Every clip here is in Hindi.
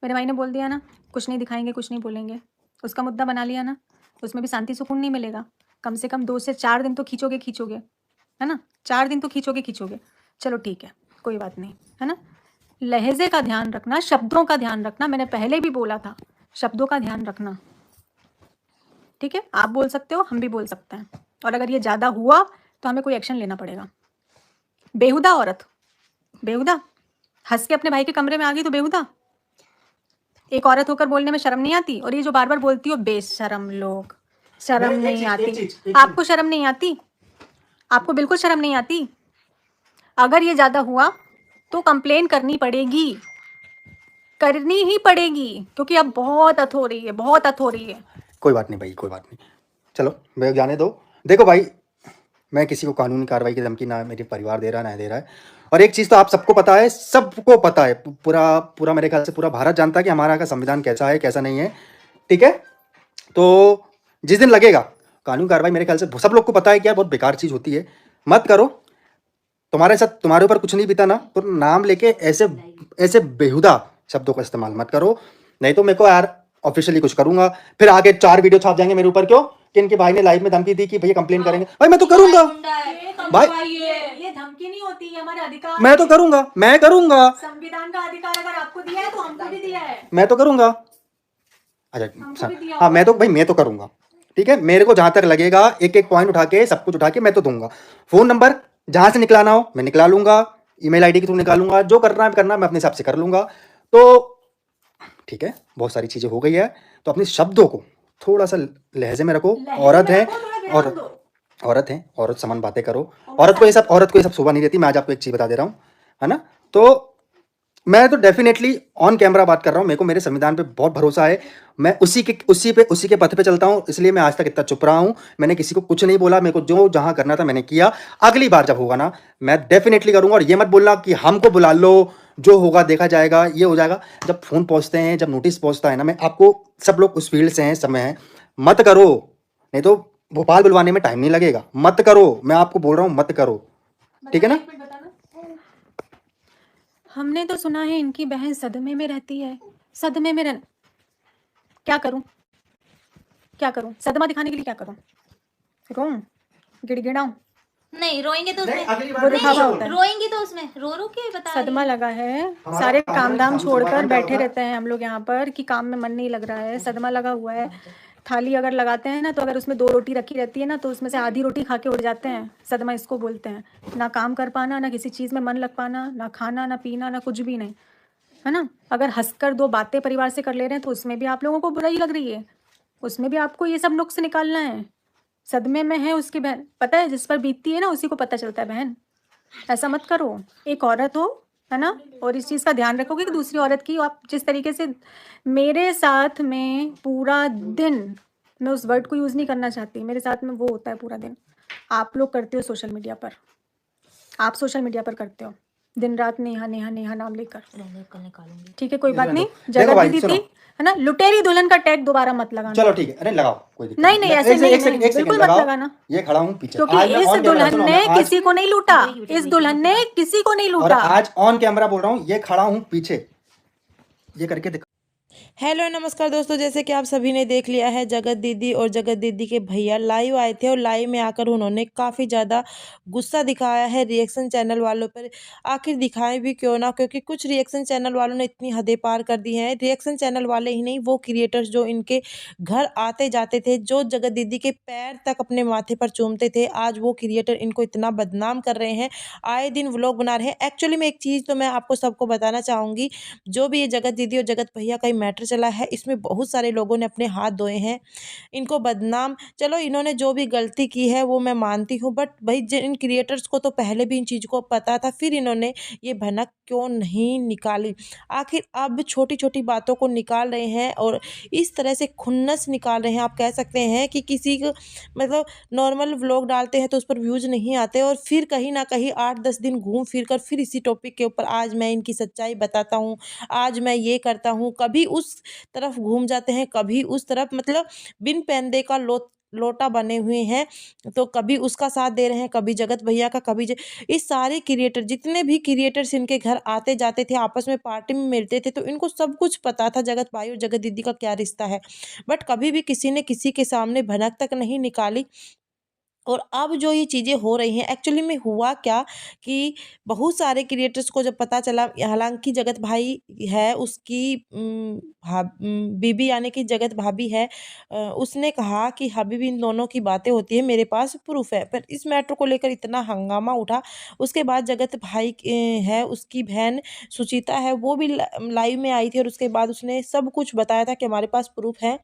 मेरे भाई ने बोल दिया ना, कुछ नहीं दिखाएँगे, कुछ नहीं बोलेंगे। उसका मुद्दा बना लिया ना, उसमें भी शांति सुकून नहीं मिलेगा। कम से कम 2 से 4 दिन तो खींचोगे, है ना? 4 दिन तो खींचोगे। चलो ठीक है, कोई बात नहीं, है ना? लहज़े का ध्यान रखना, शब्दों का ध्यान रखना, मैंने पहले भी बोला था, शब्दों का ध्यान रखना, ठीक है? आप बोल सकते हो, हम भी बोल सकते हैं और अगर ये ज़्यादा हुआ, तो हमें कोई एक्शन लेना पड़ेगा। बेहुदा औरत, बेहुदा, हँस के अपने भाई के कमरे में आ गई तो बेहुदा। एक औरत होकर बोलने में शर्म नहीं आती? और ये जो बार-बार बोलती हो बेशर्म लोग, शर्म नहीं आती। आपको शर्म नहीं आती? आपको बिल्कुल शर्म नहीं आती? अगर ये ज़्यादा हुआ, तो कंप्लेन करनी पड़ेगी, करनी ही पड़ेगी, क्योंकि अब बहुत अथ हो रही है, बहुत अथ हो रही है। कोई बात नहीं भाई, कोई बात नहीं, चलो मैं जाने दो। देखो भाई, मैं किसी को कानूनी कार्रवाई की धमकी ना मेरे परिवार दे रहा ना दे रहा है। और एक चीज़ तो आप सबको पता है, सबको पता है, पूरा पूरा मेरे ख्याल से पूरा भारत जानता है कि हमारा का संविधान कैसा है कैसा नहीं है, ठीक है? तो जिस दिन लगेगा कानूनी कार्रवाई, मेरे ख्याल से सब लोग को पता है कि यार बहुत बेकार चीज़ होती है, मत करो। तुम्हारे साथ तुम्हारे ऊपर कुछ नहीं बीता ना, तो नाम लेके ऐसे ऐसे बेहुदा शब्दों का इस्तेमाल मत करो, नहीं तो मेरे को यार ऑफिशियली कुछ करूंगा। फिर आगे 4 वीडियो छाप जाएंगे मेरे ऊपर, क्यों कि इनके भाई ने लाइव में धमकी दी कि भैया कंप्लेन करेंगे। भाई मैं तो करूंगा भाई, ये धमकी नहीं होती है, हमारे अधिकार, मैं तो करूंगा, मैं करूंगा। संविधान का अधिकार अगर आपको दिया है तो हमको भी दिया है, मैं तो करूंगा। अच्छा हाँ, मैं तो भाई मैं तो करूंगा, ठीक है? मेरे को जहां तक लगेगा एक एक पॉइंट उठा के सब कुछ उठा के मैं तो दूंगा। फोन नंबर जहां से निकलाना हो मैं निकला लूंगा, ईमेल आईडी के थ्रू निकालूंगा, जो करना मैं अपने हिसाब से कर लूंगा। तो ठीक है, बहुत सारी चीजें हो गई है, तो अपने शब्दों को थोड़ा सा लहजे में रखो। औरत है, और औरत है, औरत समान बातें करो। औरत को ये सब शोभा नहीं देती। मैं आज आपको एक चीज बता दे रहा हूँ, है ना? तो मैं तो डेफिनेटली ऑन कैमरा बात कर रहा हूँ, मेरे को मेरे संविधान पे बहुत भरोसा है। मैं उसी के पथ पे चलता हूँ, इसलिए मैं आज तक इतना चुप रहा हूँ। मैंने किसी को कुछ नहीं बोला, मेरे को जो जहां करना था मैंने किया। अगली बार जब होगा ना, मैं डेफिनेटली करूंगा। और ये मत बोलना कि हमको बुला लो, जो होगा देखा जाएगा, ये हो जाएगा। जब फोन पहुंचते हैं, जब नोटिस पहुंचता है ना, मैं आपको, सब लोग उस फील्ड से हैं, समय है, मत करो, नहीं तो भोपाल बुलवाने में टाइम नहीं लगेगा। मत करो, मैं आपको बोल रहा हूँ, मत करो, ठीक है ना? हमने तो सुना है इनकी बहन सदमे में रहती है, सदमे में रह, क्या करूं, क्या करूं? सदमा दिखाने के लिए क्या करूं? रोऊं, गिड़गिड़ाऊं? नहीं रोएंगे तो उसमें, वो दिखावा होता है। रोएंगे तो उसमें रो रो के बता रही सदमा है। लगा है, सारे काम धाम छोड़कर बैठे रहते हैं हम लोग यहाँ पर कि काम में मन नहीं लग रहा है, सदमा लगा हुआ है। थाली अगर लगाते हैं ना, तो अगर उसमें 2 रोटी रखी रहती है ना, तो उसमें से आधी रोटी खा के उड़ जाते हैं। सदमा इसको बोलते हैं। ना काम कर पाना, ना किसी चीज़ में मन लग पाना, ना खाना, ना पीना, ना कुछ भी नहीं, है ना? अगर हंसकर 2 बातें परिवार से कर ले रहे हैं, तो उसमें भी आप लोगों को बुराई लग रही है, उसमें भी आपको ये सब नुक्स निकालना है। सदमे में है उसकी बहन, पता है जिस पर बीतती है ना, उसी को पता चलता है बहन। ऐसा मत करो, एक औरत हो, है ना? और इस चीज़ का ध्यान रखोगे कि दूसरी औरत की, आप जिस तरीके से मेरे साथ में पूरा दिन, मैं उस वर्ड को यूज़ नहीं करना चाहती, मेरे साथ में वो होता है पूरा दिन। आप लोग करते हो सोशल मीडिया पर, आप सोशल मीडिया पर करते हो दिन रात नेहा नेहा नेहा नाम लेकर, ठीक है? कोई बात नहीं, जगत दीदी थी, है ना? लुटेरी दुल्हन का टैग दोबारा मत लगाना। चलो ठीक है, अरे लगाओ, कोई दिक्कत नहीं नहीं, ऐसे नहीं, बिल्कुल मत लगाना, ये खड़ा हूँ पीछे, क्योंकि इस दुल्हन ने किसी को नहीं लूटा, इस दुल्हन ने किसी को नहीं और लूटा। आज ऑन कैमरा बोल रहा हूँ, ये खड़ा हूँ पीछे, ये करके दिखा। हेलो नमस्कार दोस्तों, जैसे कि आप सभी ने देख लिया है, जगत दीदी और जगत दीदी के भैया लाइव आए थे और लाइव में आकर उन्होंने काफ़ी ज़्यादा गुस्सा दिखाया है रिएक्शन चैनल वालों पर। आखिर दिखाएं भी क्यों ना, क्योंकि कुछ रिएक्शन चैनल वालों ने इतनी हदें पार कर दी हैं। रिएक्शन चैनल वाले ही नहीं, वो क्रिएटर्स जो इनके घर आते जाते थे, जो जगत दीदी के पैर तक अपने माथे पर चूमते थे, आज वो क्रिएटर इनको इतना बदनाम कर रहे हैं, आए दिन व्लॉग बना रहे हैं। एक्चुअली में एक चीज़ तो मैं आपको सबको बताना चाहूँगी, जो भी ये जगत दीदी और जगत भैया का मैटर चला है, इसमें बहुत सारे लोगों ने अपने हाथ धोए हैं, इनको बदनाम। चलो इन्होंने जो भी गलती की है वो मैं मानती हूँ, बट भाई इन क्रिएटर्स को तो पहले भी इन चीज़ को पता था, फिर इन्होंने ये भनक क्यों नहीं निकाली? आखिर अब छोटी छोटी बातों को निकाल रहे हैं और इस तरह से खुन्नस निकाल रहे हैं। आप कह सकते हैं कि किसी को मतलब नॉर्मल व्लॉग डालते हैं तो उस पर व्यूज़ नहीं आते, और फिर कहीं ना कहीं 8-10 दिन घूम फिर कर फिर इसी टॉपिक के ऊपर आज मैं इनकी सच्चाई बताता हूँ, आज मैं ये करता हूँ, कभी उस तरफ घूम जाते हैं, कभी उस तरफ, मतलब बिन पर्दे का लोटा बने हुए हैं, तो कभी उसका साथ दे रहे हैं, कभी जगत भैया का, कभी इस सारे क्रिएटर, जितने भी क्रिएटर्स इनके घर आते जाते थे, आपस में पार्टी में मिलते थे, तो इनको सब कुछ पता था जगत भाई और जगत दीदी का क्या रिश्ता है। बट कभी भी किसी ने किसी के सामने भनक तक नहीं निकाली। और अब जो ये चीज़ें हो रही हैं, एक्चुअली में हुआ क्या कि बहुत सारे क्रिएटर्स को जब पता चला, हालांकि जगत भाई है उसकी बीबी यानी कि जगत भाभी है, उसने कहा कि हबीबी इन दोनों की बातें होती है, मेरे पास प्रूफ है। पर इस मैटर को लेकर इतना हंगामा उठा। उसके बाद जगत भाई है उसकी बहन सुचिता है, वो भी लाइव में आई थी और उसके बाद उसने सब कुछ बताया था कि हमारे पास प्रूफ है,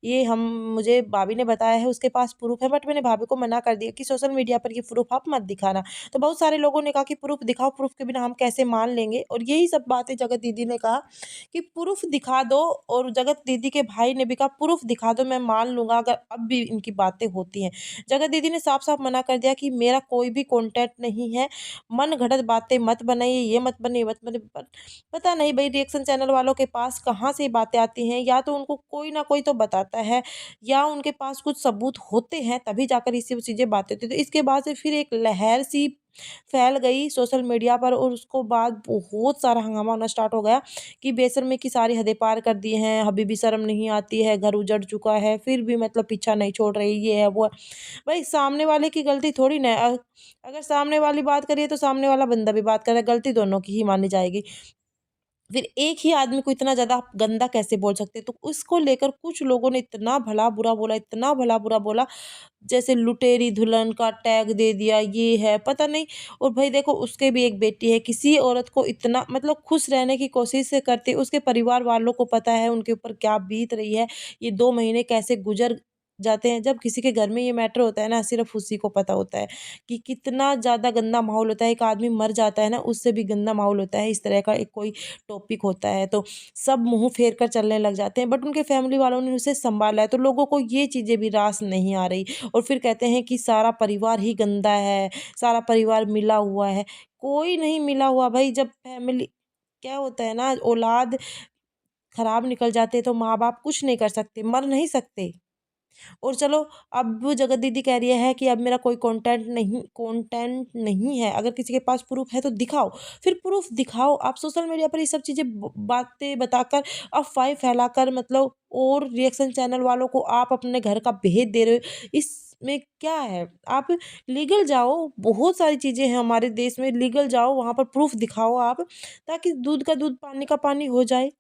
ये हम मुझे भाभी ने बताया है, उसके पास प्रूफ है। बट मैंने भाभी को मना कर दिया कि सोशल मीडिया पर ये प्रूफ आप मत दिखाना। तो बहुत सारे लोगों ने कहा कि प्रूफ दिखाओ, प्रूफ के बिना हम कैसे मान लेंगे। और यही सब बातें जगत दीदी ने कहा कि प्रूफ दिखा दो, और जगत दीदी के भाई ने भी कहा प्रूफ दिखा दो, मैं मान लूंगा अगर अब भी इनकी बातें होती हैं। जगत दीदी ने साफ साफ मना कर दिया कि मेरा कोई भी कॉन्टेक्ट नहीं है, मन घड़त बातें मत बनाइए, ये मत बनिए, मत बनिए। पता नहीं भाई रिएक्शन चैनल वालों के पास कहाँ से ये बातें आती हैं, या तो उनको कोई ना कोई तो बताता है, या उनके पास कुछ सबूत होते हैं, तभी जाकर ये सब चीज़ें बातें होती हैं। तो इसके बाद से फिर एक लहर सी फैल गई सोशल मीडिया पर, और उसको बाद बहुत सारा हंगामा होना स्टार्ट हो गया कि बेशर्मी की सारी हदें पार कर दी हैं, हबीबी शर्म नहीं आती है, घर उजड़ चुका है, फिर भी मतलब पीछा नहीं छोड़ रही, ये है वो है। भाई सामने वाले की गलती थोड़ी ना है। अगर सामने वाली बात करिए तो सामने वाला बंदा भी बात करे, गलती दोनों की ही मानी जाएगी। फिर एक ही आदमी को इतना ज़्यादा आप गंदा कैसे बोल सकते हैं? तो उसको लेकर कुछ लोगों ने इतना भला बुरा बोला, इतना भला बुरा बोला, जैसे लुटेरी दुल्हन का टैग दे दिया, ये है पता नहीं। और भाई देखो उसके भी एक बेटी है, किसी औरत को इतना मतलब खुश रहने की कोशिश से करते, उसके परिवार वालों को पता है उनके ऊपर क्या बीत रही है, ये 2 महीने कैसे गुजर जाते हैं। जब किसी के घर में ये मैटर होता है ना, सिर्फ उसी को पता होता है कि कितना ज़्यादा गंदा माहौल होता है। एक आदमी मर जाता है ना, उससे भी गंदा माहौल होता है, इस तरह का एक कोई टॉपिक होता है तो सब मुंह फेर कर चलने लग जाते हैं। बट उनके फैमिली वालों ने उसे संभाला है, तो लोगों को ये चीज़ें भी रास नहीं आ रही। और फिर कहते हैं कि सारा परिवार ही गंदा है, सारा परिवार मिला हुआ है। कोई नहीं मिला हुआ भाई। जब फैमिली क्या होता है ना, औलाद खराब निकल जाते हैं तो माँ बाप कुछ नहीं कर सकते, मर नहीं सकते। और चलो अब वो जगत दीदी कह रही है कि अब मेरा कोई कंटेंट नहीं है, अगर किसी के पास प्रूफ है तो दिखाओ। फिर प्रूफ दिखाओ। आप सोशल मीडिया पर ये सब चीज़ें बातें बताकर, अफवाहें फैलाकर, मतलब और रिएक्शन चैनल वालों को आप अपने घर का भेद दे रहे हो, इसमें क्या है? आप लीगल जाओ, बहुत सारी चीज़ें हैं हमारे देश में, लीगल जाओ, वहाँ पर प्रूफ दिखाओ आप, ताकि दूध का दूध पानी का पानी हो जाए।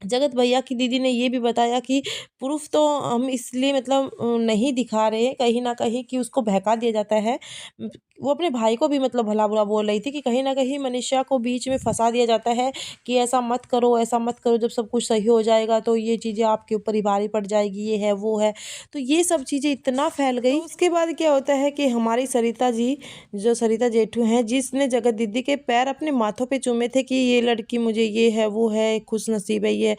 जगत भैया की दीदी ने ये भी बताया कि प्रूफ तो हम इसलिए मतलब नहीं दिखा रहे हैं कहीं न कहीं कि उसको बहका दिया जाता है। वो अपने भाई को भी मतलब भला-बुरा बोल रही थी कि कहीं न कहीं मनीषा को बीच में फँसा दिया जाता है कि ऐसा मत करो, ऐसा मत करो, जब सब कुछ सही हो जाएगा तो ये चीज़ें आपके ऊपर ही भारी पड़ जाएगी, ये है, वो है। तो ये सब चीज़ें इतना फैल गई। तो उसके बाद क्या होता है कि हमारी सरिता जी, जो सरिता जेठू हैं, जिसने जगत दीदी के पैर अपने माथों पे चूमे थे कि ये लड़की मुझे ये है, वो है, खुशनसीब है ये।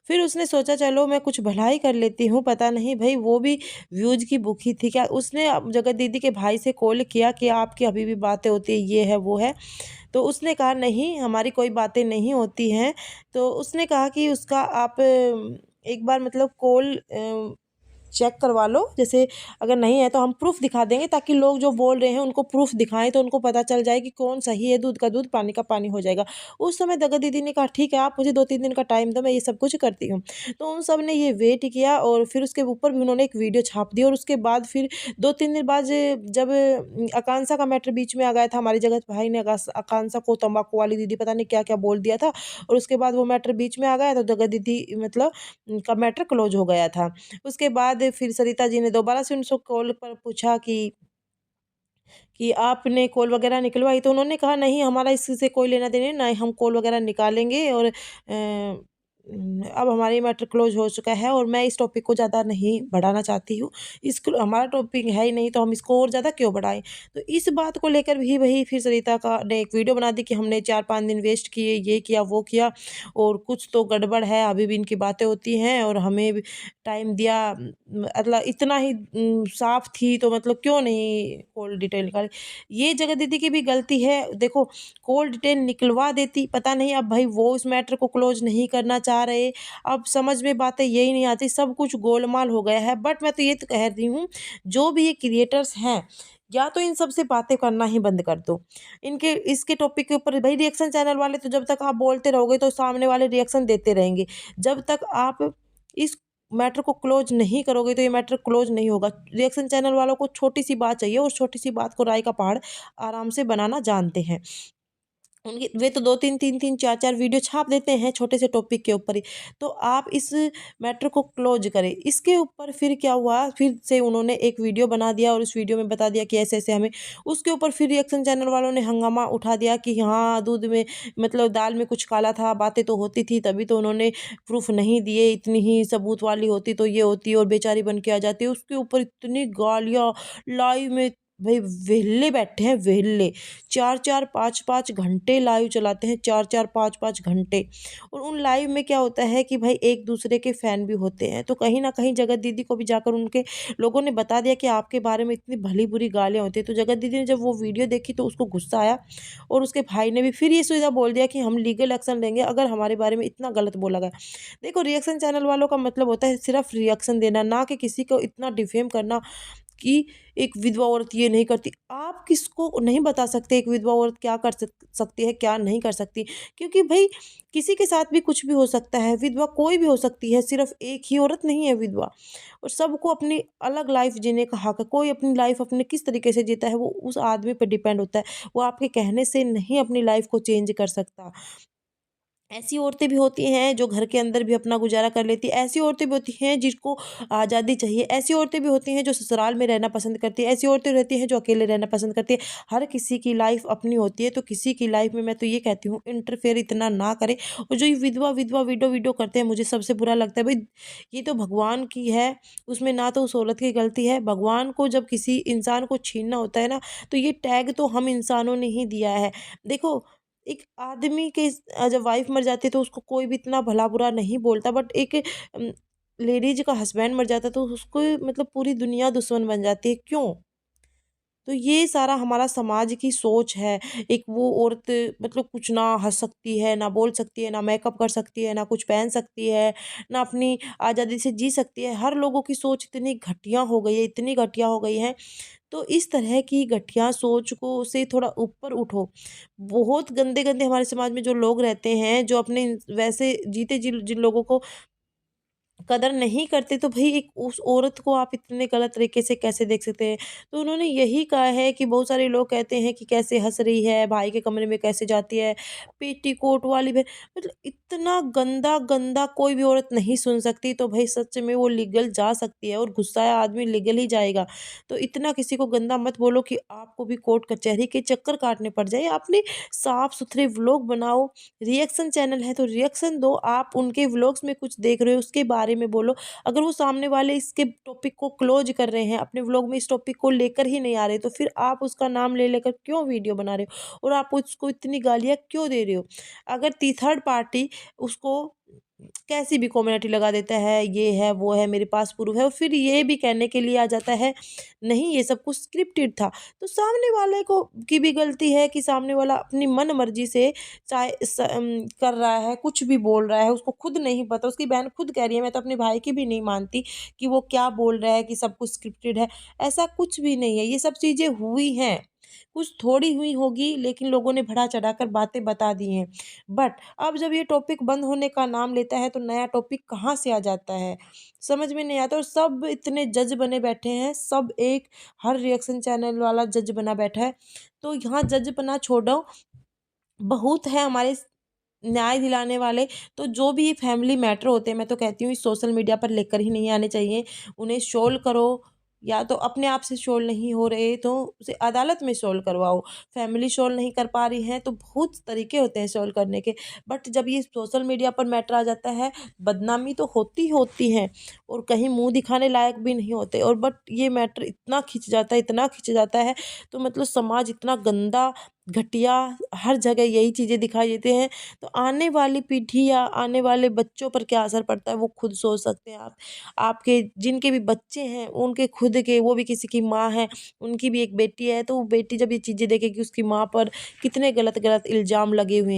फिर उसने सोचा चलो मैं कुछ भलाई कर लेती हूँ, पता नहीं भई वो भी व्यूज़ की भूखी थी क्या? उसने जगत दीदी के भाई से कॉल किया कि आपकी अभी भी बातें होती है, ये है, वो है। तो उसने कहा नहीं हमारी कोई बातें नहीं होती हैं। तो उसने कहा कि उसका आप एक बार मतलब कॉल चेक करवा लो, जैसे अगर नहीं है तो हम प्रूफ दिखा देंगे, ताकि लोग जो बोल रहे हैं उनको प्रूफ दिखाएं तो उनको पता चल जाए कि कौन सही है, दूध का दूध पानी का पानी हो जाएगा। उस समय जगत दीदी ने कहा ठीक है आप मुझे 2-3 दिन का टाइम दो, मैं ये सब कुछ करती हूँ। तो उन सब ने ये वेट किया और फिर उसके ऊपर भी उन्होंने एक वीडियो छाप दी। और उसके बाद फिर 2-3 दिन बाद जब आकांक्षा का मैटर बीच में आ गया था, हमारे जगत भाई ने आकांक्षा को तंबाकू वाली दीदी पता नहीं क्या क्या बोल दिया था, और उसके बाद वो मैटर बीच में आ गया तो जगत दीदी मतलब का मैटर क्लोज हो गया था। उसके बाद फिर सरिता जी ने दोबारा से उनसे कॉल पर पूछा कि आपने कॉल वगैरह निकलवाई? तो उन्होंने कहा नहीं हमारा इससे कोई लेना देना नहीं, ना ही हम कॉल वगैरह निकालेंगे, और अब हमारी मैटर क्लोज हो चुका है और मैं इस टॉपिक को ज़्यादा नहीं बढ़ाना चाहती हूँ। इसको हमारा टॉपिक है ही नहीं तो हम इसको और ज़्यादा क्यों बढ़ाएँ? तो इस बात को लेकर भी वही फिर सरिता का ने एक वीडियो बना दी कि हमने 4-5 दिन वेस्ट किए, ये किया, वो किया, और कुछ तो गड़बड़ है, अभी भी इनकी बातें होती हैं और हमें भी टाइम दिया, मतलब इतना ही साफ़ थी तो मतलब क्यों नहीं कॉल डिटेल निकाली? ये जगत दीदी की भी गलती है। देखो कॉल डिटेल निकलवा देती, पता नहीं अब भाई वो इस मैटर को क्लोज नहीं करना चाह बता रहे, अब समझ में बातें यही नहीं आती, सब कुछ गोलमाल हो गया है। बट मैं तो ये तो कह रही हूँ, जो भी ये क्रिएटर्स हैं, या तो इन सब से बातें करना ही बंद कर दो। इनके इसके टॉपिक के ऊपर भाई रिएक्शन चैनल वाले, तो जब तक आप बोलते रहोगे तो सामने वाले रिएक्शन देते रहेंगे। जब तक आप इस मैटर को क्लोज नहीं करोगे तो ये मैटर क्लोज नहीं होगा। रिएक्शन चैनल वालों को छोटी सी बात चाहिए, और छोटी सी बात को राय का पहाड़ आराम से बनाना जानते हैं। उनके वे तो 2-3, 3-3, 4-4 वीडियो छाप देते हैं छोटे से टॉपिक के ऊपर ही। तो आप इस मैटर को क्लोज करें। इसके ऊपर फिर क्या हुआ, फिर से उन्होंने एक वीडियो बना दिया और उस वीडियो में बता दिया कि ऐसे-ऐसे हमें, उसके ऊपर फिर रिएक्शन चैनल वालों ने हंगामा उठा दिया कि हाँ, दूध में मतलब दाल में कुछ काला था, बातें तो होती थी, तभी तो उन्होंने प्रूफ नहीं दिए, इतनी ही सबूत वाली होती तो ये होती और बेचारी बन के आ जाती। उसके ऊपर इतनी गालियाँ लाइव में, भाई वेल्ले बैठे हैं, वेल्ले 4-4, 5-5 घंटे लाइव चलाते हैं, 4-4, 5-5 घंटे। और उन लाइव में क्या होता है कि भाई एक दूसरे के फैन भी होते हैं, तो कहीं ना कहीं जगत दीदी को भी जाकर उनके लोगों ने बता दिया कि आपके बारे में इतनी भली बुरी गालियाँ होती है। तो जगत दीदी ने जब वो वीडियो देखी तो उसको गुस्सा आया, और उसके भाई ने भी फिर ये सीधा बोल दिया कि हम लीगल एक्शन लेंगे अगर हमारे बारे में इतना गलत बोला गया। देखो, रिएक्शन चैनल वालों का मतलब होता है सिर्फ रिएक्शन देना, ना कि किसी को इतना डिफेम करना कि एक विधवा औरत ये नहीं करती। आप किसको नहीं बता सकते एक विधवा औरत क्या कर सकती है, क्या नहीं कर सकती, क्योंकि भाई किसी के साथ भी कुछ भी हो सकता है, विधवा कोई भी हो सकती है, सिर्फ एक ही औरत नहीं है विधवा। और सबको अपनी अलग लाइफ जीने का हक है। कोई अपनी लाइफ अपने किस तरीके से जीता है वो उस आदमी पर डिपेंड होता है, वो आपके कहने से नहीं अपनी लाइफ को चेंज कर सकता। ऐसी औरतें भी होती हैं जो घर के अंदर भी अपना गुजारा कर लेती है, ऐसी औरतें भी होती हैं जिसको आज़ादी चाहिए, ऐसी औरतें भी होती हैं जो ससुराल में रहना पसंद करती है, ऐसी औरतें रहती हैं जो अकेले रहना पसंद करती है। हर किसी की लाइफ अपनी होती है, तो किसी की लाइफ में मैं तो ये कहती हूँ इंटरफेयर इतना ना करें। और जो ये विधवा विधवा वीडियो करते हैं, मुझे सबसे बुरा लगता है भाई, ये तो भगवान की है, उसमें ना तो उस औरत की गलती है। भगवान को जब किसी इंसान को छीनना होता है ना, तो ये टैग तो हम इंसानों ने ही दिया है। देखो, एक आदमी के जब वाइफ मर जाती है तो उसको कोई भी इतना भला बुरा नहीं बोलता, बट एक लेडीज का हस्बैंड मर जाता है तो उसको मतलब पूरी दुनिया दुश्मन बन जाती है। क्यों? तो ये सारा हमारा समाज की सोच है। एक वो औरत मतलब कुछ ना हँस सकती है, ना बोल सकती है, ना मेकअप कर सकती है, ना कुछ पहन सकती है, ना अपनी आज़ादी से जी सकती है। हर लोगों की सोच इतनी घटिया हो गई है, इतनी घटिया हो गई है। तो इस तरह की घटिया सोच को से थोड़ा ऊपर उठो। बहुत गंदे-गंदे हमारे समाज में जो लोग रहते हैं, जो अपने वैसे जीते जिन जिन लोगों को कदर नहीं करते, तो भई एक उस औरत को आप इतने गलत तरीके से कैसे देख सकते हैं? तो उन्होंने यही कहा है कि बहुत सारे लोग कहते हैं कि कैसे हँस रही है, भाई के कमरे में कैसे जाती है, पेटीकोट वाली बहन, मतलब इतना गंदा-गंदा कोई भी औरत नहीं सुन सकती, तो भई सच में वो लीगल जा सकती है, और गुस्साया आदमी लीगल ही जाएगा। तो इतना किसी को गंदा मत बोलो कि आपको भी कोर्ट कचहरी के चक्कर काटने पड़ जाए। अपने साफ-सुथरे व्लॉग बनाओ, रिएक्शन चैनल है तो रिएक्शन दो, आप उनके व्लॉग्स में कुछ देख रहे हो उसके बारे में बोलो। अगर वो सामने वाले इसके टॉपिक को क्लोज कर रहे हैं, अपने व्लॉग में इस टॉपिक को लेकर ही नहीं आ रहे, तो फिर आप उसका नाम ले लेकर क्यों वीडियो बना रहे हो, और आप उसको इतनी गालियाँ क्यों दे रहे हो? अगर ती थर्ड पार्टी उसको कैसी भी कॉमेंट लगा देता है, ये है, वो है, मेरे पास प्रूफ है, और फिर ये भी कहने के लिए आ जाता है, नहीं ये सब कुछ स्क्रिप्टेड था, तो सामने वाले को की भी गलती है कि सामने वाला अपनी मन मर्जी से चाहे कर रहा है, कुछ भी बोल रहा है, उसको खुद नहीं पता। उसकी बहन खुद कह रही है, मैं तो अपने भाई की भी नहीं मानती कि वो क्या बोल रहा है कि सब कुछ स्क्रिप्टेड है। ऐसा कुछ भी नहीं है, ये सब चीज़ें हुई हैं, कुछ थोड़ी हुई होगी, लेकिन लोगों ने बढ़ा चढ़ाकर बातें बता दी हैं। बट अब जब ये टॉपिक बंद होने का नाम लेता है तो नया टॉपिक कहाँ से आ जाता है, समझ में नहीं आता। और सब इतने जज बने बैठे हैं, सब एक हर रिएक्शन चैनल वाला जज बना बैठा है। तो यहाँ जज बना छोड़ो, बहुत है हमारे न्याय दिलाने वाले। तो जो भी फैमिली मैटर होते हैं, मैं तो कहती हूँ इस सोशल मीडिया पर लेकर ही नहीं आने चाहिए। उन्हें सोल्व करो, या तो अपने आप से सोल्व नहीं हो रहे तो उसे अदालत में सोल्व करवाओ। फैमिली सोल्व नहीं कर पा रही है तो बहुत तरीके होते हैं सोल्व करने के, बट जब ये सोशल मीडिया पर मैटर आ जाता है, बदनामी तो होती होती है, और कहीं मुंह दिखाने लायक भी नहीं होते। और बट ये मैटर इतना खिंच जाता है, इतना खिंच जाता है, तो मतलब समाज इतना गंदा, घटिया, हर जगह यही चीज़ें दिखाई देते हैं। तो आने वाली पीढ़ी या आने वाले बच्चों पर क्या असर पड़ता है वो खुद सोच सकते हैं आप। आपके जिनके भी बच्चे हैं, उनके खुद के, वो भी किसी की माँ है, उनकी भी एक बेटी है, तो वो बेटी जब ये चीज़ें देखेगी उसकी माँ पर कितने गलत गलत इल्ज़ाम लगे हुए हैं।